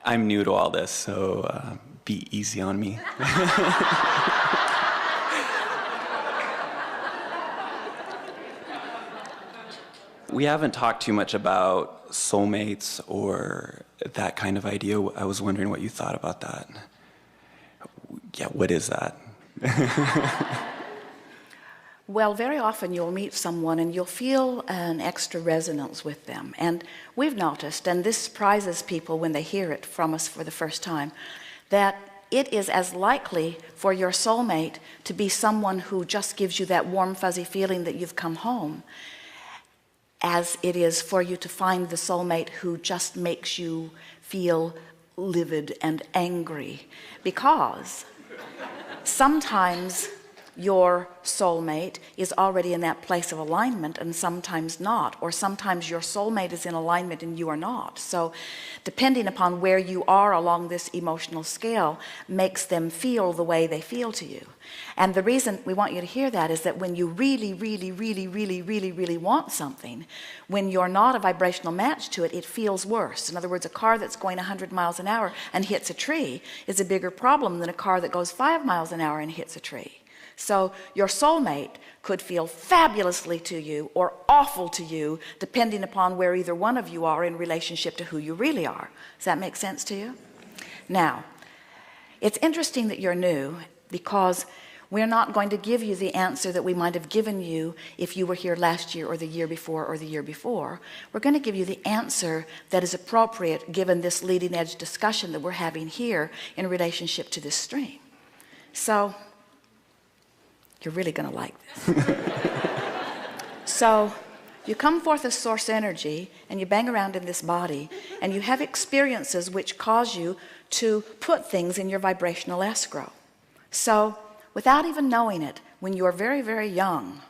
I'm new to all this, so be easy on me. We haven't talked too much about soulmates or that kind of idea. I was wondering what you thought about that. Yeah, what is that? Well, very often you'll meet someone and you'll feel an extra resonance with them. And we've noticed, and this surprises people when they hear it from us for the first time, that it is as likely for your soulmate to be someone who just gives you that warm, fuzzy feeling that you've come home, as it is for you to find the soulmate who just makes you feel livid and angry. Because sometimes your soulmate is already in that place of alignment and sometimes not, or sometimes your soulmate is in alignment and you are not. So depending upon where you are along this emotional scale makes them feel the way they feel to you. And the reason we want you to hear that is that when you really want something, when you're not a vibrational match to it, it feels worse. In other words, a car that's going 100 miles an hour and hits a tree is a bigger problem than a car that goes 5 miles an hour and hits a tree. So your soulmate could feel fabulously to you or awful to you, depending upon where either one of you are in relationship to who you really are. Does that make sense to you? Now, it's interesting that you're new, because we're not going to give you the answer that we might have given you if you were here last year or the year before or the year before. We're going to give you the answer that is appropriate given this leading edge discussion that we're having here in relationship to this stream. So you're really going to like this. So you come forth as source energy and you bang around in this body and you have experiences which cause you to put things in your vibrational escrow. So without even knowing it, when you are very young,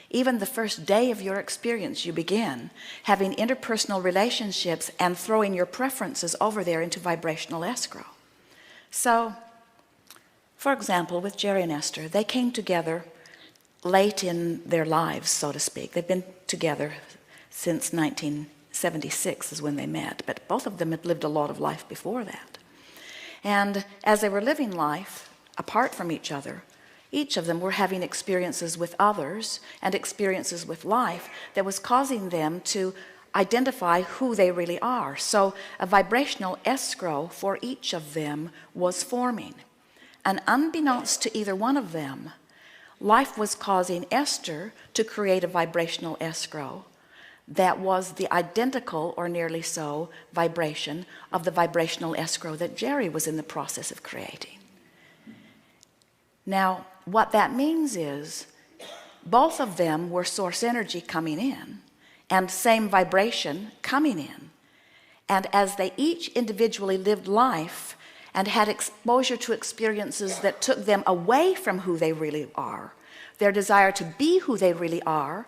even the first day of your experience, you begin having interpersonal relationships and throwing your preferences over there into vibrational escrow. So for example, with Jerry and Esther, they came together late in their lives, so to speak. They've been together since 1976 is when they met, but both of them had lived a lot of life before that. And as they were living life apart from each other, each of them were having experiences with others and experiences with life that was causing them to identify who they really are. So a vibrational escrow for each of them was forming. And unbeknownst to either one of them, life was causing Esther to create a vibrational escrow that was the identical, or nearly so, vibration of the vibrational escrow that Jerry was in the process of creating. Now, what that means is both of them were source energy coming in and same vibration coming in. And as they each individually lived life and had exposure to experiences that took them away from who they really are, their desire to be who they really are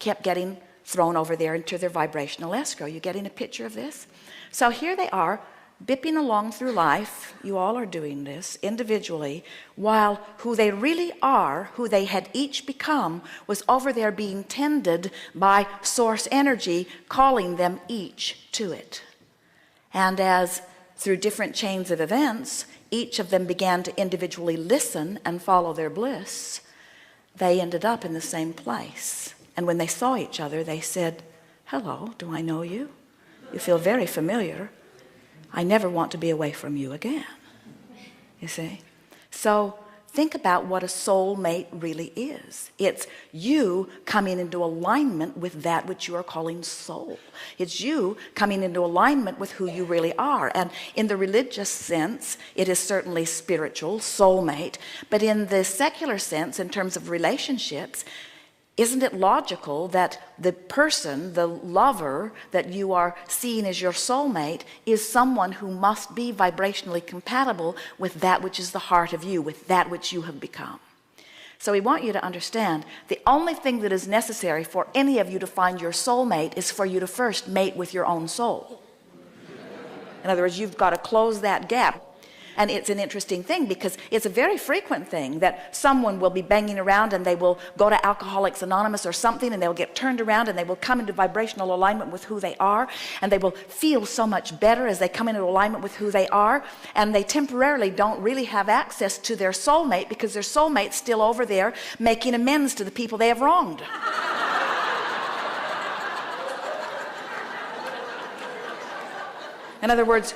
kept getting thrown over there into their vibrational escrow. You getting a picture of this? So here they are, bipping along through life. You all are doing this individually, while who they really are, who they had each become, was over there being tended by source energy, calling them each to it. And as through different chains of events, each of them began to individually listen and follow their bliss, they ended up in the same place. And when they saw each other, they said, "Hello, do I know you? You feel very familiar. I never want to be away from you again." You see? So think about what a soulmate really is. It's you coming into alignment with that which you are calling soul. It's you coming into alignment with who you really are. And in the religious sense, it is certainly spiritual, soulmate. But in the secular sense, in terms of relationships, isn't it logical that the person, the lover that you are seeing as your soulmate, is someone who must be vibrationally compatible with that which is the heart of you, with that which you have become? So we want you to understand the only thing that is necessary for any of you to find your soulmate is for you to first mate with your own soul. In other words, you've got to close that gap. And it's an interesting thing because it's a very frequent thing that someone will be banging around and they will go to Alcoholics Anonymous or something, and they'll get turned around and they will come into vibrational alignment with who they are, and they will feel so much better as they come into alignment with who they are, and they temporarily don't really have access to their soulmate because their soulmate's still over there making amends to the people they have wronged. In other words,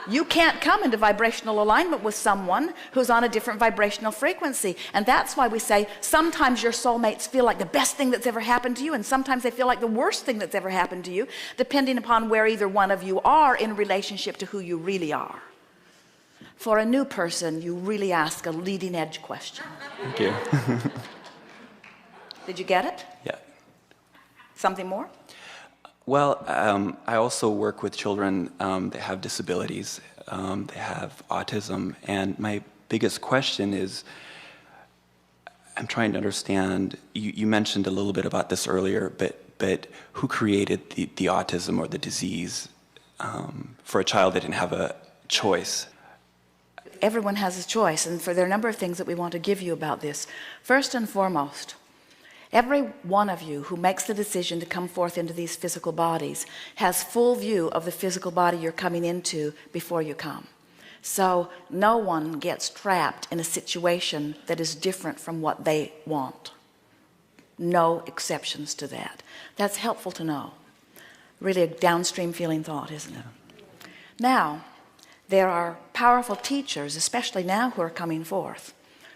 you can't come into vibrational alignment with someone who's on a different vibrational frequency. And that's why we say sometimes your soulmates feel like the best thing that's ever happened to you, and sometimes they feel like the worst thing that's ever happened to you, depending upon where either one of you are in relationship to who you really are. For a new person, you really ask a leading edge question. Thank you. Did you get it? Yeah. Something more? Well, I also work with children that have disabilities. They have autism, and my biggest question is, I'm trying to understand, you mentioned a little bit about this earlier, but who created the autism or the disease for a child that didn't have a choice? Everyone has a choice, and there are a number of things that we want to give you about this. First and foremost, every one of you who makes the decision to come forth into these physical bodies has full view of the physical body you're coming into before you come. So no one gets trapped in a situation that is different from what they want. No exceptions to that. That's helpful to know. Really a downstream feeling thought, isn't it? Now, there are powerful teachers, especially now, who are coming forth,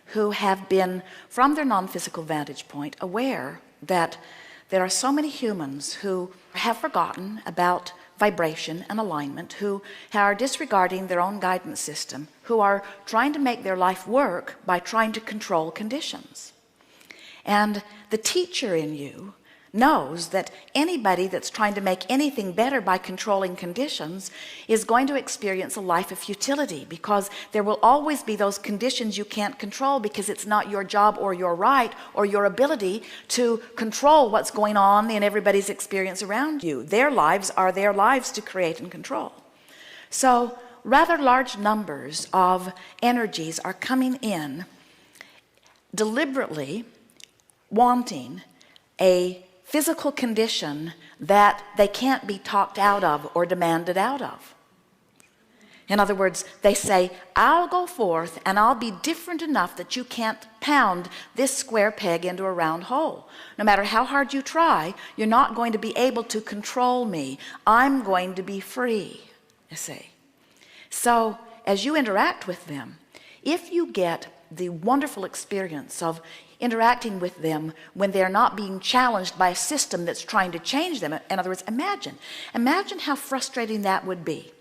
who have been, from their non-physical vantage point, aware that there are so many humans who have forgotten about vibration and alignment, who are disregarding their own guidance system, who are trying to make their life work by trying to control conditions. And the teacher in you knows that anybody that's trying to make anything better by controlling conditions is going to experience a life of futility, because there will always be those conditions you can't control, because it's not your job or your right or your ability to control what's going on in everybody's experience around you. Their lives are their lives to create and control. So rather large numbers of energies are coming in deliberately wanting a physical condition that they can't be talked out of or demanded out of. In other words, they say, I'll go forth and I'll be different enough that you can't pound this square peg into a round hole. No matter how hard you try, you're not going to be able to control me. I'm going to be free, you see. So as you interact with them, if you get the wonderful experience of interacting with them when they're not being challenged by a system that's trying to change them. In other words, imagine how frustrating that would be,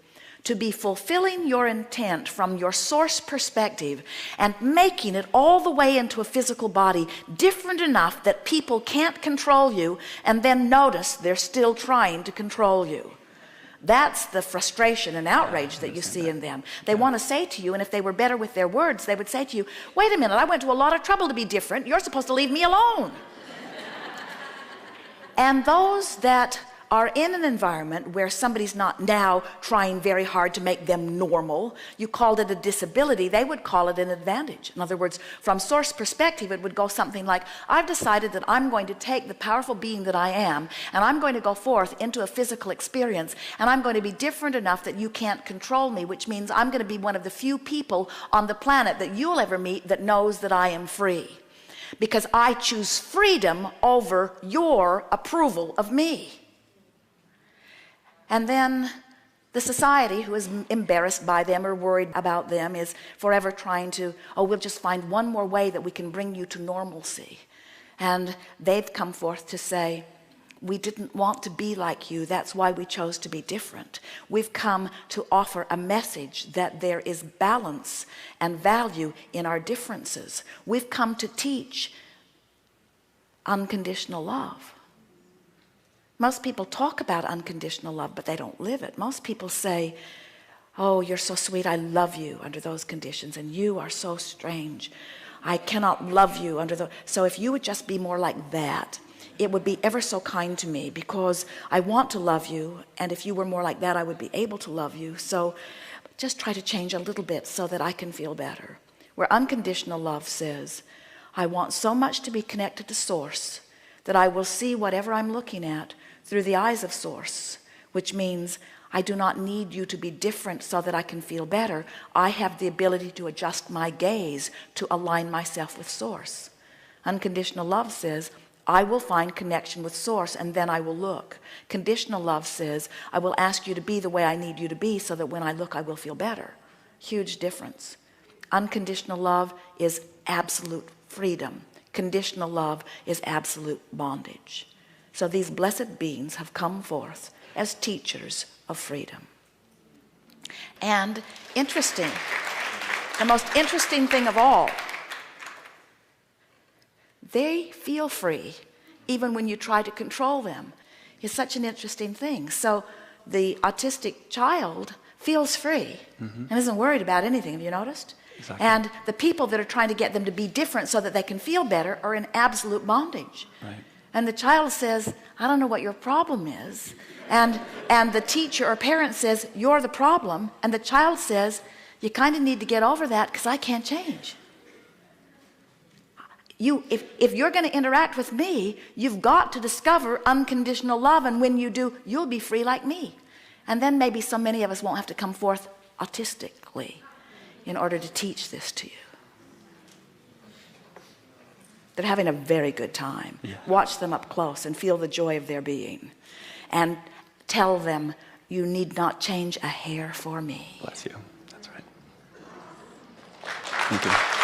to be fulfilling your intent from your source perspective and making it all the way into a physical body different enough that people can't control you, and then notice they're still trying to control you. That's the frustration and outrage that you see in them. They want to say to you, and if they were better with their words, they would say to you, wait a minute, I went to a lot of trouble to be different. You're supposed to leave me alone. And those that are in an environment where somebody's not now trying very hard to make them normal, you called it a disability, they would call it an advantage. In other words, from source perspective, it would go something like, I've decided that I'm going to take the powerful being that I am, and I'm going to go forth into a physical experience, and I'm going to be different enough that you can't control me, which means I'm going to be one of the few people on the planet that you'll ever meet that knows that I am free. Because I choose freedom over your approval of me. And then the society, who is embarrassed by them or worried about them, is forever trying to, we'll just find one more way that we can bring you to normalcy. And they've come forth to say, we didn't want to be like you. That's why we chose to be different. We've come to offer a message that there is balance and value in our differences. We've come to teach unconditional love. Most people talk about unconditional love, but they don't live it. Most people say, oh, you're so sweet, I love you under those conditions, and you are so strange. I cannot love you under those. So if you would just be more like that, it would be ever so kind to me, because I want to love you, and if you were more like that, I would be able to love you. So just try to change a little bit so that I can feel better. Where unconditional love says, I want so much to be connected to Source that I will see whatever I'm looking at through the eyes of Source, which means I do not need you to be different so that I can feel better. I have the ability to adjust my gaze to align myself with Source. Unconditional love says, I will find connection with Source and then I will look. Conditional love says, I will ask you to be the way I need you to be so that when I look I will feel better. Huge difference. Unconditional love is absolute freedom. Conditional love is absolute bondage. So these blessed beings have come forth as teachers of freedom. And interesting, the most interesting thing of all, they feel free even when you try to control them. It's such an interesting thing. So the autistic child feels free and isn't worried about anything. Have you noticed? Exactly. And the people that are trying to get them to be different so that they can feel better are in absolute bondage. Right. And the child says, I don't know what your problem is. And the teacher or parent says, you're the problem. And the child says, you kind of need to get over that because I can't change. If you're going to interact with me, you've got to discover unconditional love. And when you do, you'll be free like me. And then maybe so many of us won't have to come forth autistically in order to teach this to you. They're having a very good time. Yeah. Watch them up close and feel the joy of their being. And tell them, you need not change a hair for me. Bless you. That's right. Thank you.